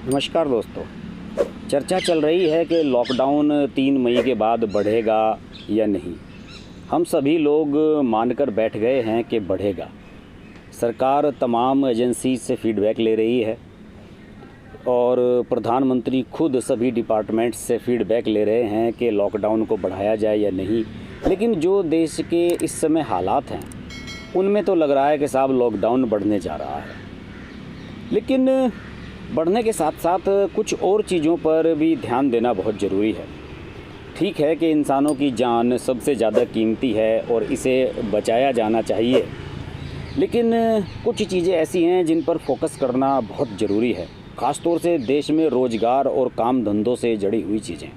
नमस्कार दोस्तों। चर्चा चल रही है कि लॉकडाउन 3 मई के बाद बढ़ेगा या नहीं। हम सभी लोग मानकर बैठ गए हैं कि बढ़ेगा। सरकार तमाम एजेंसी से फीडबैक ले रही है और प्रधानमंत्री खुद सभी डिपार्टमेंट्स से फीडबैक ले रहे हैं कि लॉकडाउन को बढ़ाया जाए या नहीं। लेकिन जो देश के इस समय हालात हैं उनमें तो लग रहा है कि साहब लॉकडाउन बढ़ने जा रहा है। लेकिन बढ़ने के साथ साथ कुछ और चीज़ों पर भी ध्यान देना बहुत ज़रूरी है। ठीक है कि इंसानों की जान सबसे ज़्यादा कीमती है और इसे बचाया जाना चाहिए, लेकिन कुछ चीज़ें ऐसी हैं जिन पर फोकस करना बहुत ज़रूरी है, ख़ास तौर से देश में रोज़गार और काम धंधों से जुड़ी हुई चीज़ें।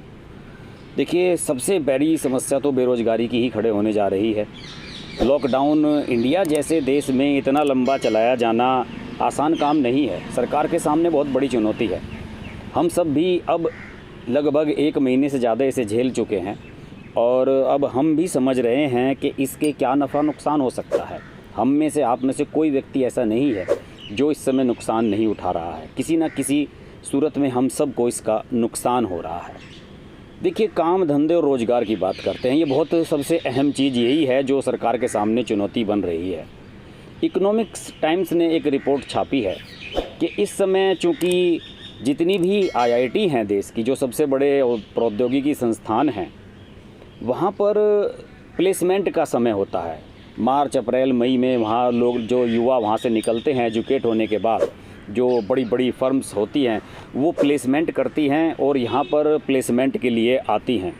देखिए, सबसे बड़ी समस्या तो बेरोज़गारी की ही खड़े होने जा रही है। लॉकडाउन इंडिया जैसे देश में इतना लंबा चलाया जाना आसान काम नहीं है। सरकार के सामने बहुत बड़ी चुनौती है। हम सब भी अब लगभग 1 महीने से ज़्यादा इसे झेल चुके हैं और अब हम भी समझ रहे हैं कि इसके क्या नफ़ा नुकसान हो सकता है। हम में से, आप में से कोई व्यक्ति ऐसा नहीं है जो इस समय नुकसान नहीं उठा रहा है। किसी न किसी सूरत में हम सब को इसका नुकसान हो रहा है। देखिए, काम धंधे और रोज़गार की बात करते हैं। ये बहुत सबसे अहम चीज़ यही है जो सरकार के सामने चुनौती बन रही है। इकोनॉमिक्स टाइम्स ने एक रिपोर्ट छापी है कि इस समय चूँकि जितनी भी आईआईटी हैं देश की, जो सबसे बड़े प्रौद्योगिकी संस्थान हैं, वहाँ पर प्लेसमेंट का समय होता है। मार्च, अप्रैल, मई में वहाँ लोग, जो युवा वहाँ से निकलते हैं एजुकेट होने के बाद, जो बड़ी बड़ी फर्म्स होती हैं वो प्लेसमेंट करती हैं और यहाँ पर प्लेसमेंट के लिए आती हैं।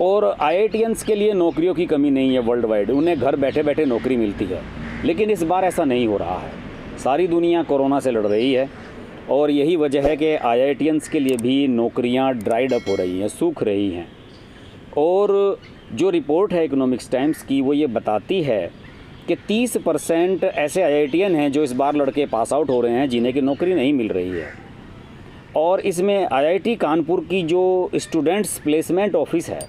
और आईआईटियंस के लिए नौकरियों की कमी नहीं है वर्ल्ड वाइड, उन्हें घर बैठे बैठे नौकरी मिलती है। लेकिन इस बार ऐसा नहीं हो रहा है। सारी दुनिया कोरोना से लड़ रही है और यही वजह है कि आईआईटियंस के लिए भी नौकरियां ड्राइड अप हो रही हैं, सूख रही हैं। और जो रिपोर्ट है इकोनॉमिक्स टाइम्स की, वो ये बताती है कि 30% ऐसे आईआईटियन हैं जो इस बार लड़के पास आउट हो रहे हैं जिन्हें की नौकरी नहीं मिल रही है। और इसमें आईआईटी कानपुर की जो स्टूडेंट्स प्लेसमेंट ऑफिस है,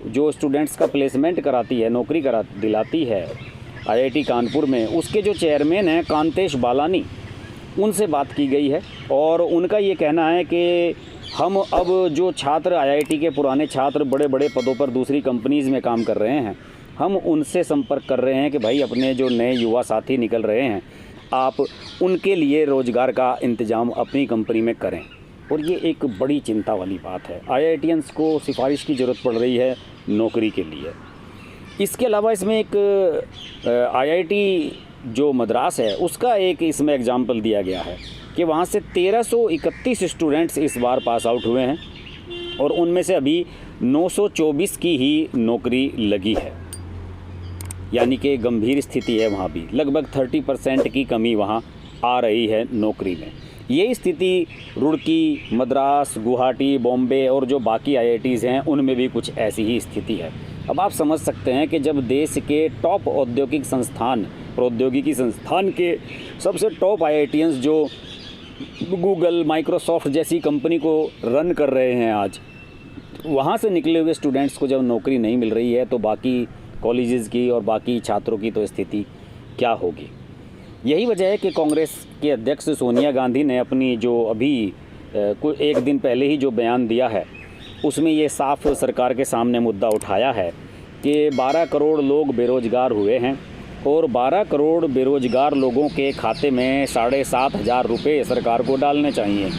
जो स्टूडेंट्स का प्लेसमेंट कराती है, नौकरी दिलाती है आईआईटी कानपुर में, उसके जो चेयरमैन हैं कांतेश बालानी, उनसे बात की गई है और उनका ये कहना है कि हम अब जो छात्र, आईआईटी के पुराने छात्र बड़े बड़े पदों पर दूसरी कंपनीज़ में काम कर रहे हैं, हम उनसे संपर्क कर रहे हैं कि भाई अपने जो नए युवा साथी निकल रहे हैं, आप उनके लिए रोज़गार का इंतज़ाम अपनी कंपनी में करें। और ये एक बड़ी चिंता वाली बात है। आईआईटियंस को सिफारिश की ज़रूरत पड़ रही है नौकरी के लिए। इसके अलावा इसमें एक आईआईटी जो मद्रास है उसका एक इसमें एग्जाम्पल दिया गया है कि वहाँ से 1331 स्टूडेंट्स इस बार पास आउट हुए हैं और उनमें से अभी 924 की ही नौकरी लगी है। यानी कि गंभीर स्थिति है वहाँ भी। लगभग 30% की कमी वहाँ आ रही है नौकरी में। ये स्थिति रुड़की, मद्रास, गुवाहाटी, बॉम्बे और जो बाकी आईआईटीज़ हैं उनमें भी कुछ ऐसी ही स्थिति है। अब आप समझ सकते हैं कि जब देश के टॉप औद्योगिक संस्थान, प्रौद्योगिकी संस्थान के सबसे टॉप आईआईटियंस जो गूगल, माइक्रोसॉफ्ट जैसी कंपनी को रन कर रहे हैं आज, वहाँ से निकले हुए स्टूडेंट्स को जब नौकरी नहीं मिल रही है तो बाकी कॉलेजेस की और बाकी छात्रों की तो स्थिति क्या होगी। यही वजह है कि कांग्रेस के अध्यक्ष सोनिया गांधी ने अपनी जो अभी एक दिन पहले ही जो बयान दिया है उसमें ये साफ सरकार के सामने मुद्दा उठाया है कि 12 करोड़ लोग बेरोज़गार हुए हैं और 12 करोड़ बेरोज़गार लोगों के खाते में 7,500 रुपये सरकार को डालने चाहिए।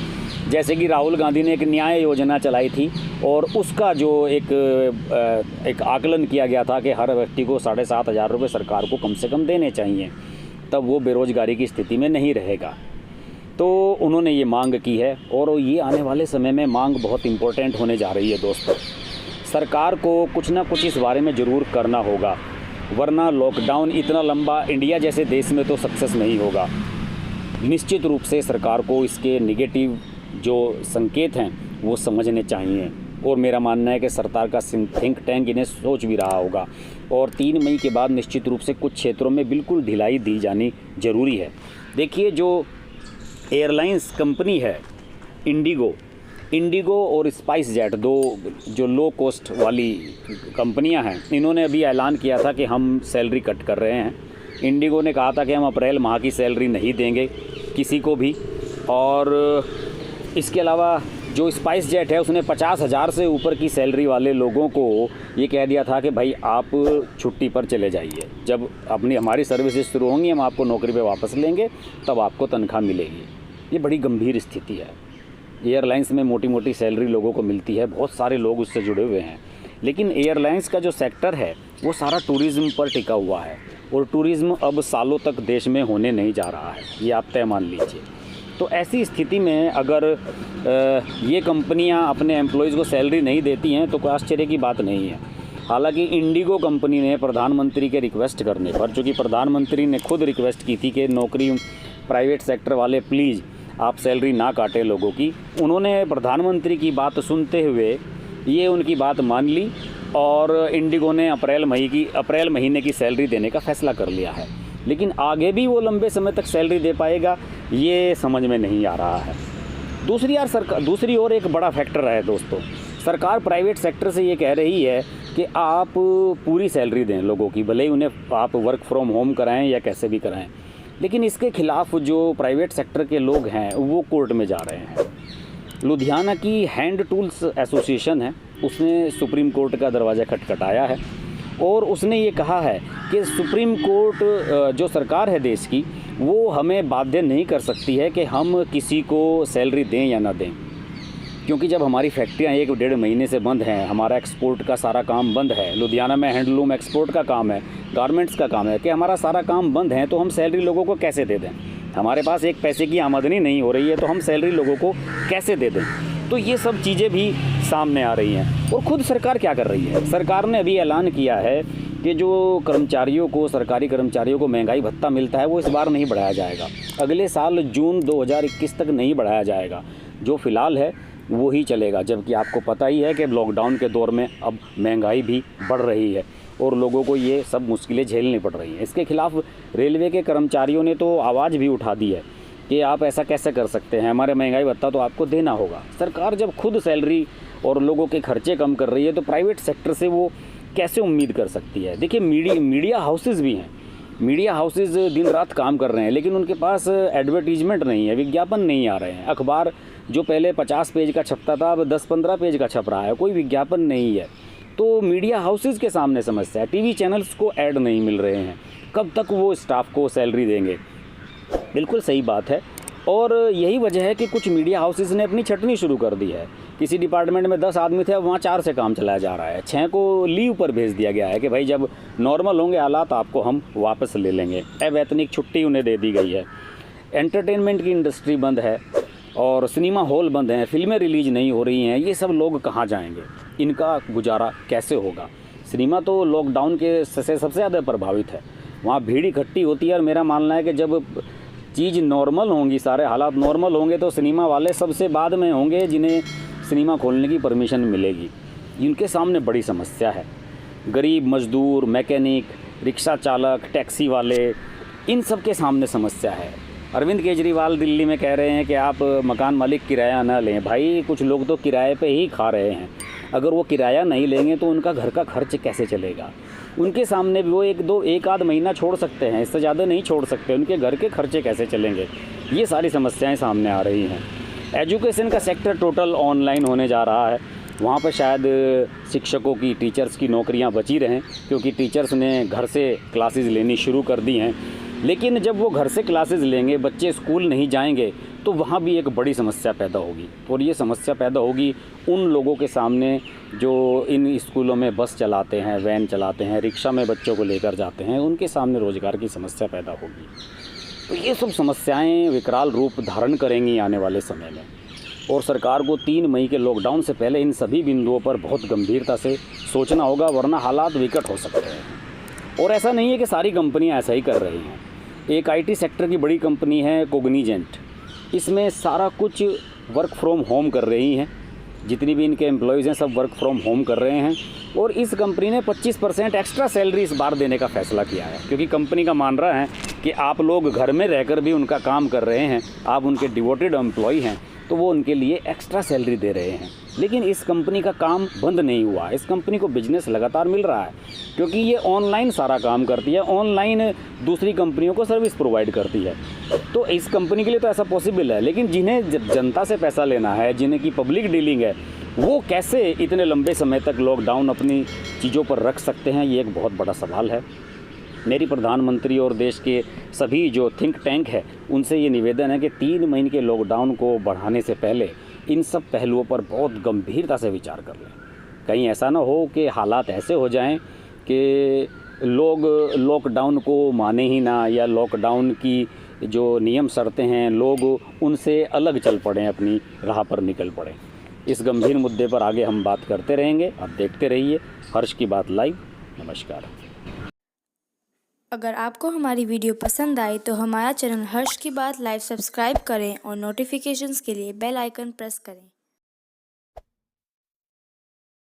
जैसे कि राहुल गांधी ने एक न्याय योजना चलाई थी और उसका जो एक आकलन किया गया था कि हर व्यक्ति को 7,500 रुपये सरकार को कम से कम देने चाहिए, तब वो बेरोज़गारी की स्थिति में नहीं रहेगा। तो उन्होंने ये मांग की है और ये आने वाले समय में मांग बहुत इम्पोर्टेंट होने जा रही है दोस्तों। सरकार को कुछ ना कुछ इस बारे में ज़रूर करना होगा, वरना लॉकडाउन इतना लंबा इंडिया जैसे देश में तो सक्सेस नहीं होगा। निश्चित रूप से सरकार को इसके नेगेटिव जो संकेत हैं वो समझने चाहिए और मेरा मानना है कि सरकार का थिंक टैंक इन्हें सोच भी रहा होगा और 3 मई के बाद निश्चित रूप से कुछ क्षेत्रों में बिल्कुल ढिलाई दी जानी ज़रूरी है। देखिए, जो एयरलाइंस कंपनी है इंडिगो और स्पाइस जेट, दो जो लो कॉस्ट वाली कंपनियां हैं, इन्होंने अभी ऐलान किया था कि हम सैलरी कट कर रहे हैं। इंडिगो ने कहा था कि हम अप्रैल माह की सैलरी नहीं देंगे किसी को भी, और इसके अलावा जो स्पाइस जेट है उसने 50,000 से ऊपर की सैलरी वाले लोगों को ये कह दिया था कि भाई आप छुट्टी पर चले जाइए, जब हमारी सर्विसेज शुरू होंगी हम आपको नौकरी पे वापस लेंगे, तब आपको तनख्वाह मिलेगी। ये बड़ी गंभीर स्थिति है। एयरलाइंस में मोटी मोटी सैलरी लोगों को मिलती है, बहुत सारे लोग उससे जुड़े हुए हैं, लेकिन एयरलाइंस का जो सेक्टर है वो सारा टूरिज़्म पर टिका हुआ है, और टूरिज़्म अब सालों तक देश में होने नहीं जा रहा है, ये आप तय मान लीजिए। तो ऐसी स्थिति में अगर ये कंपनियां अपने एम्प्लॉयज़ को सैलरी नहीं देती हैं तो कोई आश्चर्य की बात नहीं है। हालांकि इंडिगो कंपनी ने प्रधानमंत्री के रिक्वेस्ट करने पर, चूँकि प्रधानमंत्री ने खुद रिक्वेस्ट की थी कि नौकरी प्राइवेट सेक्टर वाले प्लीज़ आप सैलरी ना काटें लोगों की, उन्होंने प्रधानमंत्री की बात सुनते हुए ये उनकी बात मान ली और इंडिगो ने अप्रैल महीने की सैलरी देने का फ़ैसला कर लिया है। लेकिन आगे भी वो लंबे समय तक सैलरी दे पाएगा ये समझ में नहीं आ रहा है। दूसरी ओर एक बड़ा फैक्टर है दोस्तों, सरकार प्राइवेट सेक्टर से ये कह रही है कि आप पूरी सैलरी दें लोगों की, भले ही उन्हें आप वर्क फ्रॉम होम कराएं या कैसे भी कराएं, लेकिन इसके खिलाफ जो प्राइवेट सेक्टर के लोग हैं वो कोर्ट में जा रहे हैं। लुधियाना की हैंड टूल्स एसोसिएशन है, उसने सुप्रीम कोर्ट का दरवाज़ा खटखटाया है और उसने ये कहा है कि सुप्रीम कोर्ट जो सरकार है देश की वो हमें बाध्य नहीं कर सकती है कि हम किसी को सैलरी दें या ना दें, क्योंकि जब हमारी फैक्ट्रियाँ 1-1.5 महीने से बंद हैं, हमारा एक्सपोर्ट का सारा काम बंद है, लुधियाना में हैंडलूम एक्सपोर्ट का काम है, गारमेंट्स का काम है, कि हमारा सारा काम बंद है तो हम सैलरी लोगों को कैसे दे दें। हमारे पास एक पैसे की आमदनी नहीं हो रही है तो हम सैलरी लोगों को कैसे दे दें। तो ये सब चीज़ें भी सामने आ रही हैं। और ख़ुद सरकार क्या कर रही है, सरकार ने अभी ऐलान किया है कि जो कर्मचारियों को, सरकारी कर्मचारियों को महंगाई भत्ता मिलता है वो इस बार नहीं बढ़ाया जाएगा, अगले साल जून 2021 तक नहीं बढ़ाया जाएगा, जो फ़िलहाल है वो ही चलेगा। जबकि आपको पता ही है कि लॉकडाउन के दौर में अब महंगाई भी बढ़ रही है और लोगों को ये सब मुश्किलें झेलनी पड़ रही हैं। इसके खिलाफ रेलवे के कर्मचारियों ने तो आवाज़ भी उठा दी है कि आप ऐसा कैसे कर सकते हैं, हमारे महंगाई भत्ता तो आपको देना होगा। सरकार जब खुद सैलरी और लोगों के खर्चे कम कर रही है तो प्राइवेट सेक्टर से वो कैसे उम्मीद कर सकती है। देखिए मीडिया हाउसेज़ भी हैं, मीडिया हाउसेज़ दिन रात काम कर रहे हैं, लेकिन उनके पास एडवर्टीजमेंट नहीं है, विज्ञापन नहीं आ रहे हैं। अखबार जो पहले 50 पेज का छपता था अब 10-15 पेज का छप रहा है, कोई विज्ञापन नहीं है। तो मीडिया हाउसेज़ के सामने समस्या है, टीवी चैनल्स को ऐड नहीं मिल रहे हैं, कब तक वो स्टाफ को सैलरी देंगे। बिल्कुल सही बात है, और यही वजह है कि कुछ मीडिया हाउसेस ने अपनी छटनी शुरू कर दी है। किसी डिपार्टमेंट में 10 आदमी थे, अब वहाँ 4 से काम चलाया जा रहा है, 6 को लीव पर भेज दिया गया है कि भाई जब नॉर्मल होंगे हालात आपको हम वापस ले लेंगे। अवैतनिक छुट्टी उन्हें दे दी गई है। एंटरटेनमेंट की इंडस्ट्री बंद है और सिनेमा हॉल बंद हैं, फिल्में रिलीज़ नहीं हो रही हैं। ये सब लोग कहाँ जाएंगे, इनका गुजारा कैसे होगा। सिनेमा तो लॉकडाउन के से सबसे ज़्यादा प्रभावित है, वहाँ भीड़ इकट्ठी होती है और मेरा मानना है कि जब चीज़ नॉर्मल होंगी, सारे हालात नॉर्मल होंगे तो सिनेमा वाले सबसे बाद में होंगे जिन्हें सिनेमा खोलने की परमिशन मिलेगी। इनके सामने बड़ी समस्या है। गरीब मजदूर, मैकेनिक, रिक्शा चालक, टैक्सी वाले, इन सब के सामने समस्या है। अरविंद केजरीवाल दिल्ली में कह रहे हैं कि आप मकान मालिक किराया ना लें। भाई कुछ लोग तो किराए पे ही खा रहे हैं, अगर वो किराया नहीं लेंगे तो उनका घर का खर्च कैसे चलेगा। उनके सामने भी वो एक आध महीना छोड़ सकते हैं, इससे ज़्यादा नहीं छोड़ सकते, उनके घर के खर्चे कैसे चलेंगे। ये सारी समस्याएं सामने आ रही हैं। एजुकेशन का सेक्टर टोटल ऑनलाइन होने जा रहा है, वहाँ पर शायद शिक्षकों की, टीचर्स की नौकरियाँ बची रहें, क्योंकि टीचर्स ने घर से क्लासेस लेनी शुरू कर दी हैं। लेकिन जब वो घर से क्लासेस लेंगे, बच्चे स्कूल नहीं जाएंगे, तो वहाँ भी एक बड़ी समस्या पैदा होगी। और ये समस्या पैदा होगी उन लोगों के सामने जो इन स्कूलों में बस चलाते हैं, वैन चलाते हैं, रिक्शा में बच्चों को लेकर जाते हैं, उनके सामने रोज़गार की समस्या पैदा होगी। तो ये सब समस्याएं विकराल रूप धारण करेंगी आने वाले समय में, और सरकार को 3 मई के लॉकडाउन से पहले इन सभी बिंदुओं पर बहुत गंभीरता से सोचना होगा, वरना हालात विकट हो सकते हैं। और ऐसा नहीं है कि सारी कंपनियां ऐसा ही कर रही हैं। एक आईटी सेक्टर की बड़ी कंपनी है कोग्निजेंट, इसमें सारा कुछ वर्क फ्रॉम होम कर रही हैं, जितनी भी इनके एम्प्लॉयज़ हैं सब वर्क फ्रॉम होम कर रहे हैं। और इस कंपनी ने 25% एक्स्ट्रा सैलरी इस बार देने का फ़ैसला किया है, क्योंकि कंपनी का मान रहा है कि आप लोग घर में रहकर भी उनका काम कर रहे हैं, आप उनके डिवोटेड एम्प्लॉय हैं, तो वो उनके लिए एक्स्ट्रा सैलरी दे रहे हैं। लेकिन इस कंपनी का काम बंद नहीं हुआ। इस कंपनी को बिजनेस लगातार मिल रहा है, क्योंकि ये ऑनलाइन सारा काम करती है, ऑनलाइन दूसरी कंपनियों को सर्विस प्रोवाइड करती है। तो इस कंपनी के लिए तो ऐसा पॉसिबल है, लेकिन जिन्हें जनता से पैसा लेना है, जिन्हें की पब्लिक डीलिंग है, वो कैसे इतने लंबे समय तक लॉकडाउन अपनी चीज़ों पर रख सकते हैं, ये एक बहुत बड़ा सवाल है। मेरी प्रधानमंत्री और देश के सभी जो थिंक टैंक है उनसे ये निवेदन है कि 3 महीने के लॉकडाउन को बढ़ाने से पहले इन सब पहलुओं पर बहुत गंभीरता से विचार कर लें। कहीं ऐसा ना हो कि हालात ऐसे हो जाएं कि लोग लॉकडाउन को माने ही ना, या लॉकडाउन की जो नियम शर्तें हैं लोग उनसे अलग चल पड़ें, अपनी राह पर निकल पड़ें। इस गंभीर मुद्दे पर आगे हम बात करते रहेंगे। आप देखते रहिए हर्ष की बात लाइव। नमस्कार। अगर आपको हमारी वीडियो पसंद आई तो हमारा चैनल हर्ष की बात लाइव सब्सक्राइब करें और नोटिफिकेशंस के लिए बेल आइकन प्रेस करें।